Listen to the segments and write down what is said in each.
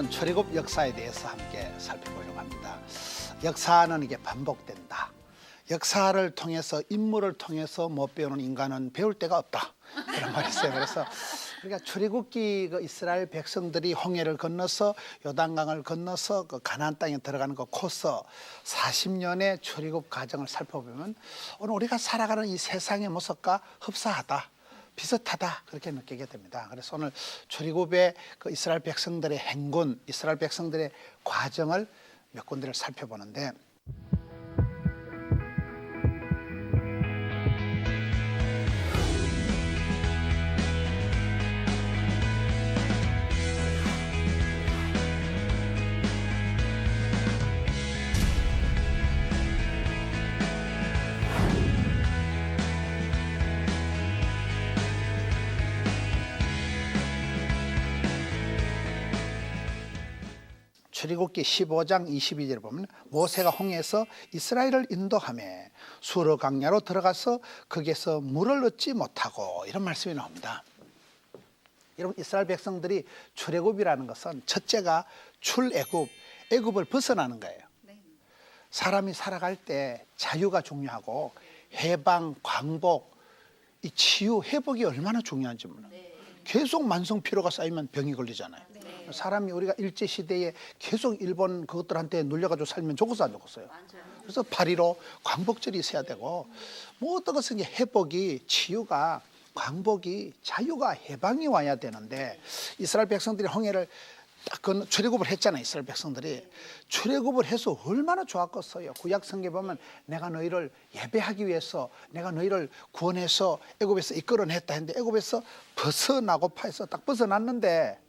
출애굽 역사에 대해서 함께 살펴보려고 합니다. 역사는 이게 반복된다. 역사를 통해서, 인물을 통해서 못 배우는 인간은 배울 데가 없다, 그런 말이 있어요. 그래서 우리가 출애굽기 이스라엘 백성들이 홍해를 건너서 요단강을 건너서 그 가나안 땅에 들어가는 그 코스 40년의 출애굽 과정을 살펴보면 오늘 우리가 살아가는 이 세상의 모습과 흡사하다, 비슷하다, 그렇게 느끼게 됩니다. 그래서 오늘 출애굽의 그 이스라엘 백성들의 행군, 이스라엘 백성들의 과정을 몇 군데를 살펴보는데, 출애굽기 15장 22절을 보면 모세가 홍해에서 이스라엘을 인도하며 수르 강야로 들어가서 거기에서 물을 얻지 못하고, 이런 말씀이 나옵니다. 여러분, 이스라엘 백성들이 출애굽이라는 것은 첫째가 출애굽, 애굽을 벗어나는 거예요. 사람이 살아갈 때 자유가 중요하고 해방, 광복, 이 치유, 회복이 얼마나 중요한지 몰라요. 계속 만성 피로가 쌓이면 병이 걸리잖아요. 사람이 우리가 일제시대에 계속 일본 그것들한테 눌려가지고 살면 죽었어 안 죽었어요? 그래서 8.15 광복절이 있어야 되고, 모든 것은 회복이, 치유가, 광복이, 자유가, 해방이 와야 되는데, 이스라엘 백성들이 홍해를 딱 출애굽을 했잖아요. 이스라엘 백성들이 출애굽을 해서 얼마나 좋았겠어요. 구약 성경에 보면 내가 너희를 예배하기 위해서, 내가 너희를 구원해서 애굽에서 이끌어냈다 했는데, 애굽에서 벗어나고파 해서 딱 벗어났는데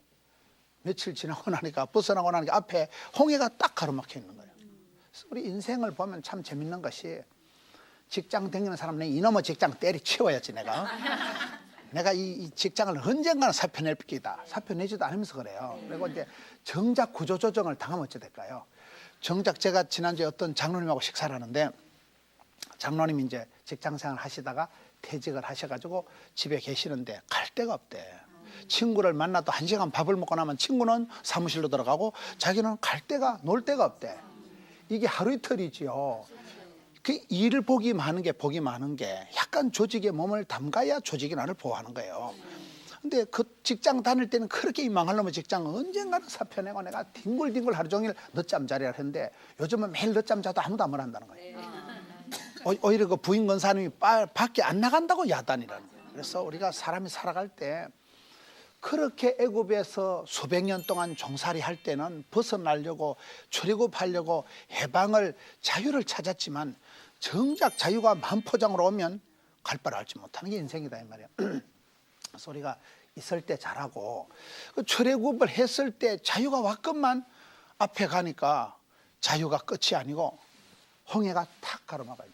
며칠 지나고 나니까, 벗어나고 나니까 앞에 홍해가 딱 가로막혀 있는 거예요. 그래서 우리 인생을 보면 참 재밌는 것이, 직장 다니는 사람, 내 이놈의 직장 때리치워야지 내가 이 직장을 언젠가는 사표낼 끼다, 사표내지도 않으면서 그래요. 그리고 이제 정작 구조조정을 당하면 어찌 될까요? 정작 제가 지난주에 어떤 장로님하고 식사를 하는데, 장로님이 이제 직장생활 하시다가 퇴직을 하셔가지고 집에 계시는데 갈 데가 없대. 친구를 만나도 1시간 밥을 먹고 나면 친구는 사무실로 들어가고 자기는 갈 데가, 놀 데가 없대. 이게 하루 이틀이지요. 그 일을 복이 많은 게 약간 조직에 몸을 담가야 조직이 나를 보호하는 거예요. 근데 그 직장 다닐 때는 그렇게 망할 놈의 직장 언젠가는 사표내고 내가 뒹굴뒹굴 하루 종일 늦잠 자리를 했는데, 요즘은 매일 늦잠 자도 아무도 안 말한다는 거예요. 오히려 그 부인 권사님이 밖에 안 나간다고 야단이라는 거예요. 그래서 우리가 사람이 살아갈 때 그렇게 애굽에서 수백 년 동안 종살이 할 때는 벗어나려고, 출애굽하려고 해방을, 자유를 찾았지만 정작 자유가 만포장으로 오면 갈 바를 알지 못하는 게 인생이다, 이 말이야. 그래서 우리가 있을 때 잘하고, 그 출애굽을 했을 때 자유가 왔건만 앞에 가니까 자유가 끝이 아니고 홍해가 탁 가로막아요.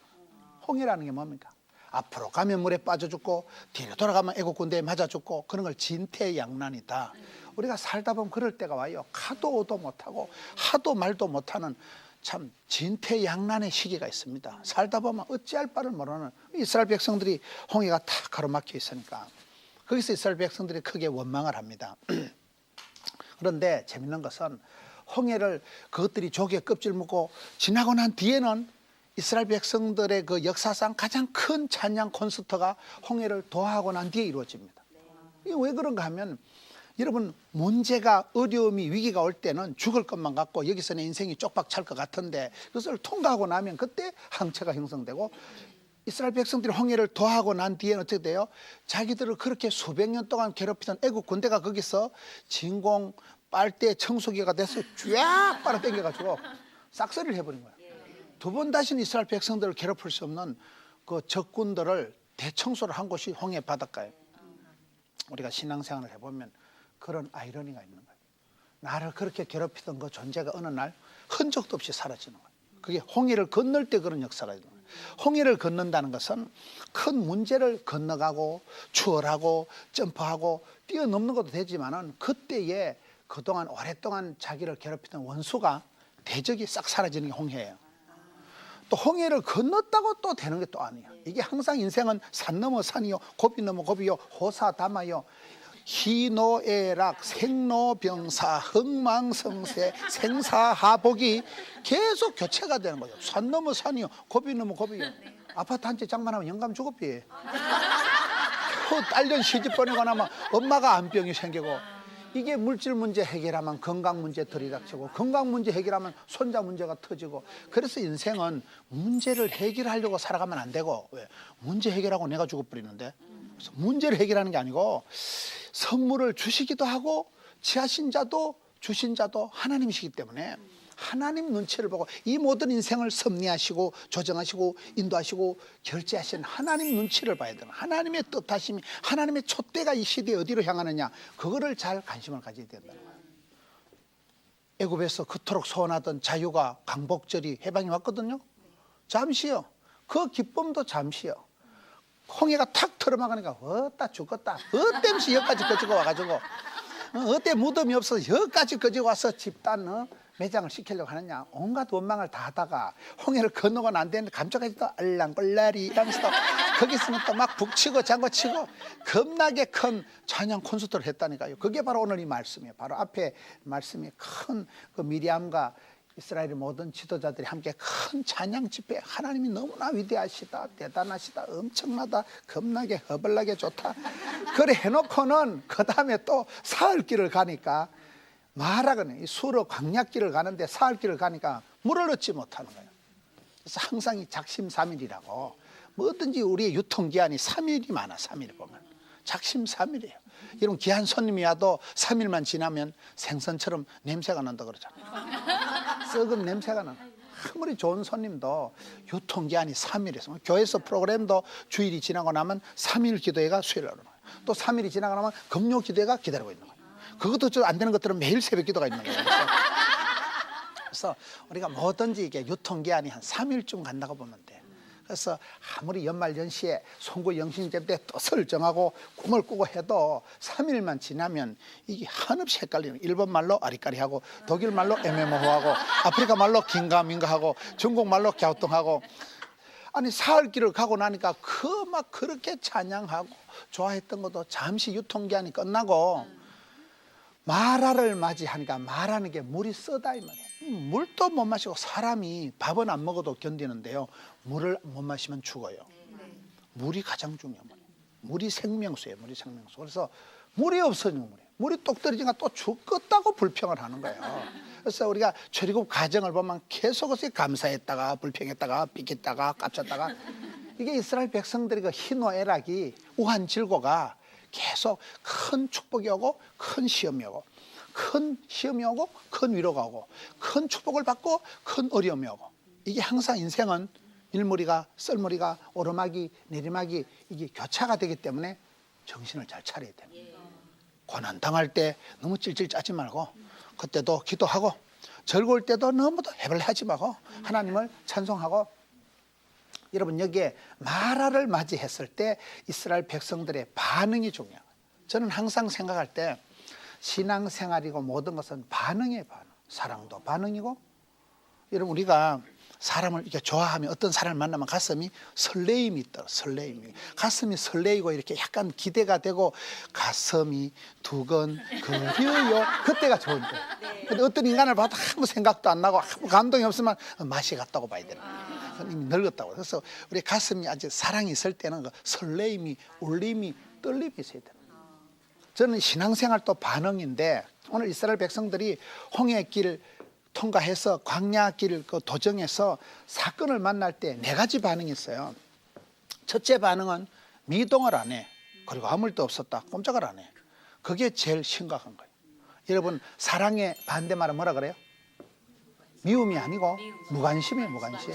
홍해라는 게 뭡니까? 앞으로 가면 물에 빠져 죽고 뒤로 돌아가면 애국 군대에 맞아 죽고, 그런 걸 진퇴양난이다. 우리가 살다 보면 그럴 때가 와요. 가도 오도 못하고 하도 말도 못하는 참 진퇴양난의 시기가 있습니다. 살다 보면 어찌할 바를 모르는, 이스라엘 백성들이 홍해가 탁 가로막혀 있으니까 거기서 이스라엘 백성들이 크게 원망을 합니다. 그런데 재밌는 것은 홍해를 그것들이 조개 껍질 먹고 지나고 난 뒤에는 이스라엘 백성들의 그 역사상 가장 큰 찬양 콘서트가 홍해를 도하고 난 뒤에 이루어집니다. 이게 왜 그런가 하면, 여러분, 문제가, 어려움이, 위기가 올 때는 죽을 것만 같고 여기서 내 인생이 쪽박 찰 것 같은데, 그것을 통과하고 나면 그때 항체가 형성되고, 이스라엘 백성들이 홍해를 도하고 난 뒤에는 어떻게 돼요? 자기들을 그렇게 수백 년 동안 괴롭히던 애국 군대가 거기서 진공 빨대 청소기가 돼서 쫙 빨아당겨가지고 싹쓸이를 해버린 거예요. 두 번 다시는 이스라엘 백성들을 괴롭힐 수 없는 그 적군들을 대청소를 한 곳이 홍해 바닷가예요. 우리가 신앙생활을 해보면 그런 아이러니가 있는 거예요. 나를 그렇게 괴롭히던 그 존재가 어느 날 흔적도 없이 사라지는 거예요. 그게 홍해를 건널 때 그런 역사가 있는 거예요. 홍해를 건넌다는 것은 큰 문제를 건너가고 추월하고 점프하고 뛰어넘는 것도 되지만은, 그때에 그동안 오랫동안 자기를 괴롭히던 원수가, 대적이 싹 사라지는 게 홍해예요. 또 홍해를 건넜다고 또 되는 게 또 아니에요. 이게 항상 인생은 산 넘어 산이요, 고비 넘어 고비요, 호사다마요. 희노애락, 생로병사, 흥망성쇠, 생사하복이 계속 교체가 되는 거죠. 산 넘어 산이요, 고비 넘어 고비요. 아파트 한 채 장만하면 영감 주거비. 딸년 시집 보내고 나면 엄마가 암병이 생기고, 이게 물질 문제 해결하면 건강 문제 들이닥치고, 건강 문제 해결하면 손자 문제가 터지고. 그래서 인생은 문제를 해결하려고 살아가면 안 되고, 왜? 문제 해결하고 내가 죽어버리는데. 그래서 문제를 해결하는 게 아니고 선물을 주시기도 하고 취하신 자도 주신 자도 하나님이시기 때문에 하나님 눈치를 보고 이 모든 인생을 섭리하시고 조정하시고 인도하시고 결제하신 하나님 눈치를 봐야 되는, 하나님의 뜻하심이, 하나님의 촛대가 이 시대에 어디로 향하느냐, 그거를 잘 관심을 가져야 된다는 거예요. 애굽에서 그토록 소원하던 자유가 광복절이 해방이 왔거든요. 잠시요. 그 기쁨도 잠시요. 홍해가 탁 틀어막으니까 어따 죽었다. 어땜시 여기까지 거지고 와가지고 어때 무덤이 없어서 여기까지 거지고 와서 집단 매장을 시키려고 하느냐, 온갖 원망을 다 하다가 홍해를 건너고는 안 되는데 감쪽같이 또 알랑벌라리 이러면서 또 거기서는 또 막 북치고 장구치고 겁나게 큰 찬양 콘서트를 했다니까요. 그게 바로 오늘 이 말씀이에요. 바로 앞에 말씀이 큰 그 미리암과 이스라엘의 모든 지도자들이 함께 큰 찬양 집회, 하나님이 너무나 위대하시다, 대단하시다, 엄청나다, 겁나게 허벌나게 좋다, 그래 해놓고는 그 다음에 또 사흘길을 가니까 마라그네, 수로 광약길을 가는데 사흘길을 가니까 물을 얻지 못하는 거예요. 그래서 항상 이 작심삼일이라고, 뭐든지 우리의 유통기한이 3일이 많아. 3일 보면 작심삼일이에요. 여러분, 귀한 손님이 와도 3일만 지나면 생선처럼 냄새가 난다 그러잖아요. 썩은 냄새가 나. 아무리 좋은 손님도 유통기한이 3일에서, 교회에서 프로그램도 주일이 지나고 나면 3일 기도회가 수요일에 오는 거예요. 또 3일이 지나고 나면 금요 기도회가 기다리고 있는 거예요. 그것도 좀 안 되는 것들은 매일 새벽 기도가 있는 거예요. 그래서 우리가 뭐든지 이게 유통기한이 한 3일쯤 간다고 보면 돼. 그래서 아무리 연말연시에 송구 영신제 때 뜻을 정하고 꿈을 꾸고 해도 3일만 지나면 이게 한없이 헷갈리는, 일본 말로 아리까리하고, 독일 말로 애매모호하고, 아프리카 말로 긴가민가하고, 중국 말로 갸우뚱하고. 아니 사흘길을 가고 나니까 막 그렇게 찬양하고 좋아했던 것도 잠시 유통기한이 끝나고 마라를 맞이하니까, 마라는 게 물이 쓰다 이 말이에요. 물도 못 마시고, 사람이 밥은 안 먹어도 견디는데요, 물을 못 마시면 죽어요. 물이 가장 중요해요. 물이 생명수예요. 물이 생명수. 그래서 물이 없어지면 물이 똑 떨어지니까 또 죽겠다고 불평을 하는 거예요. 그래서 우리가 출애굽 과정을 보면 계속해서 감사했다가 불평했다가 삐겠다가 깝쳤다가, 이게 이스라엘 백성들이 그 희노애락이 우한질고가 계속 큰 축복이 오고 큰 시험이 오고, 큰 시험이 오고 큰 위로가 오고, 큰 축복을 받고 큰 어려움이 오고, 이게 항상 인생은 일머리가 썰머리가 오르막이 내리막이 이게 교차가 되기 때문에 정신을 잘 차려야 됩니다. 고난 당할 때 너무 찔찔 짜지 말고, 그때도 기도하고, 즐거울 때도 너무도 해벌하지 말고 하나님을 찬송하고. 여러분, 여기에 마라를 맞이했을 때 이스라엘 백성들의 반응이 중요해요. 저는 항상 생각할 때 신앙생활이고 모든 것은 반응이에요. 반응. 사랑도 반응이고. 여러분, 우리가 사람을 이렇게 좋아하면, 어떤 사람을 만나면 가슴이 설레임이 있다. 설레임이. 가슴이 설레이고 이렇게 약간 기대가 되고 가슴이 두근거려요. 그때가 좋은데. 근데 어떤 인간을 봐도 아무 생각도 안 나고 아무 감동이 없으면 맛이 갔다고 봐야 되는 거예요. 이미 늙었다고. 그래서 우리 가슴이 아직 사랑이 있을 때는 그 설레임이, 울림이, 떨림이 있어야 돼요. 저는 신앙생활도 반응인데, 오늘 이스라엘 백성들이 홍해길 통과해서 광야길 그 도정에서 사건을 만날 때 4가지 반응이 있어요. 첫째 반응은 미동을 안 해. 그리고 아무 일도 없었다. 꼼짝을 안 해. 그게 제일 심각한 거예요. 여러분, 사랑의 반대말은 뭐라 그래요? 미움이 아니고 무관심이에요. 무관심.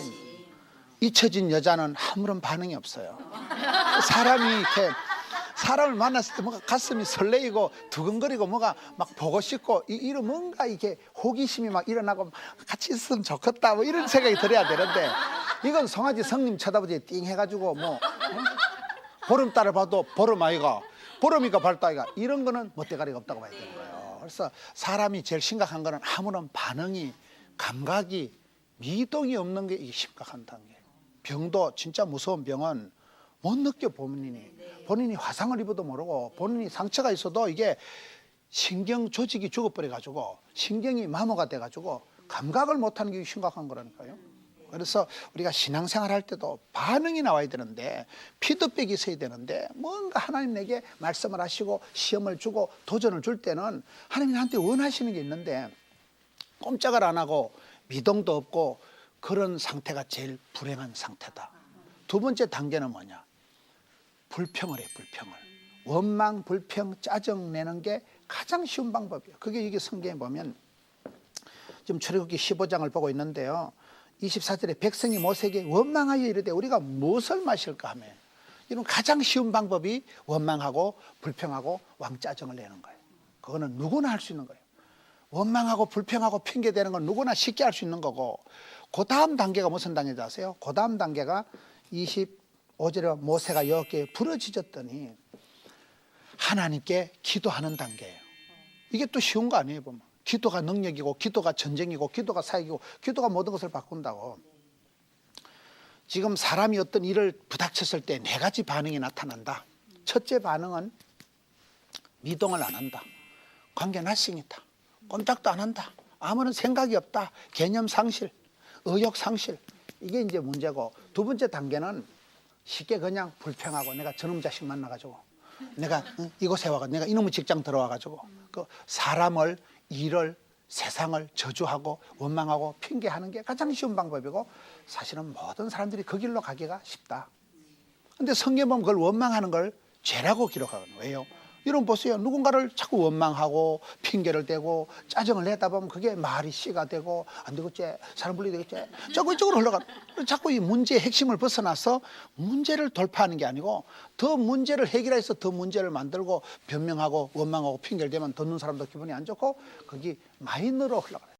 잊혀진 여자는 아무런 반응이 없어요. 사람이 이렇게 사람을 만났을 때 뭔가 가슴이 설레이고 두근거리고 뭐가 막 보고 싶고, 이런 뭔가 이게 호기심이 막 일어나고 같이 있으면 좋겠다 뭐 이런 생각이 들어야 되는데, 이건 송아지 성님 쳐다보지 띵 해가지고 뭐 보름달을 봐도 보름 아이가, 보름이가 밝다 아이가, 이런 거는 멋대가리가 없다고 봐야 되는 거예요. 그래서 사람이 제일 심각한 거는 아무런 반응이, 감각이, 미동이 없는 게 이게 심각한 단계예요. 병도 진짜 무서운 병은 못 느껴보니 본인이 화상을 입어도 모르고 본인이 상처가 있어도 이게 신경 조직이 죽어버려가지고 신경이 마모가 돼가지고 감각을 못하는 게 심각한 거라니까요. 그래서 우리가 신앙생활 할 때도 반응이 나와야 되는데 피드백이 있어야 되는데 뭔가 하나님 내게 말씀을 하시고 시험을 주고 도전을 줄 때는 하나님이 나한테 원하시는 게 있는데 꼼짝을 안 하고 미동도 없고 그런 상태가 제일 불행한 상태다. 두 번째 단계는 뭐냐? 불평을 해, 불평을. 원망, 불평, 짜증내는 게 가장 쉬운 방법이에요. 그게 이게 성경에 보면 지금 출애굽기 15장을 보고 있는데요. 24절에 백성이 모세에게 원망하여 이르되 우리가 무엇을 마실까 하며 이런 가장 쉬운 방법이 원망하고 불평하고 왕짜증을 내는 거예요. 그거는 누구나 할 수 있는 거예요. 원망하고 불평하고 핑계대는 건 누구나 쉽게 할 수 있는 거고 그 다음 단계가 무슨 단계인지 아세요? 그 다음 단계가 25절에 모세가 여호와께 부르짖었더니 하나님께 기도하는 단계예요. 이게 또 쉬운 거 아니에요 보면. 기도가 능력이고 기도가 전쟁이고 기도가 사역이고 기도가 모든 것을 바꾼다고. 지금 사람이 어떤 일을 부닥쳤을 때 네 가지 반응이 나타난다. 첫째 반응은 미동을 안 한다. 관계 나싱이다. 꼼짝도 안 한다. 아무런 생각이 없다. 개념 상실, 의욕 상실. 이게 이제 문제고 두 번째 단계는 쉽게 그냥 불평하고 내가 저놈 자식 만나가지고 내가 이곳에 와가지고 내가 이놈의 직장 들어와가지고 그 사람을 일을 세상을 저주하고 원망하고 핑계하는 게 가장 쉬운 방법이고 사실은 모든 사람들이 그 길로 가기가 쉽다. 근데 성경 보면 그걸 원망하는 걸 죄라고 기록하거든요. 왜요? 여러분 보세요. 누군가를 자꾸 원망하고 핑계를 대고 짜증을 내다 보면 그게 말이 씨가 되고 안 되겠지, 사람 불리 되겠지, 자꾸 이쪽으로 흘러가. 자꾸 이 문제의 핵심을 벗어나서 문제를 돌파하는 게 아니고 더 문제를 해결해서 더 문제를 만들고 변명하고 원망하고 핑계를 대면 듣는 사람도 기분이 안 좋고 거기 마이너로 흘러가요.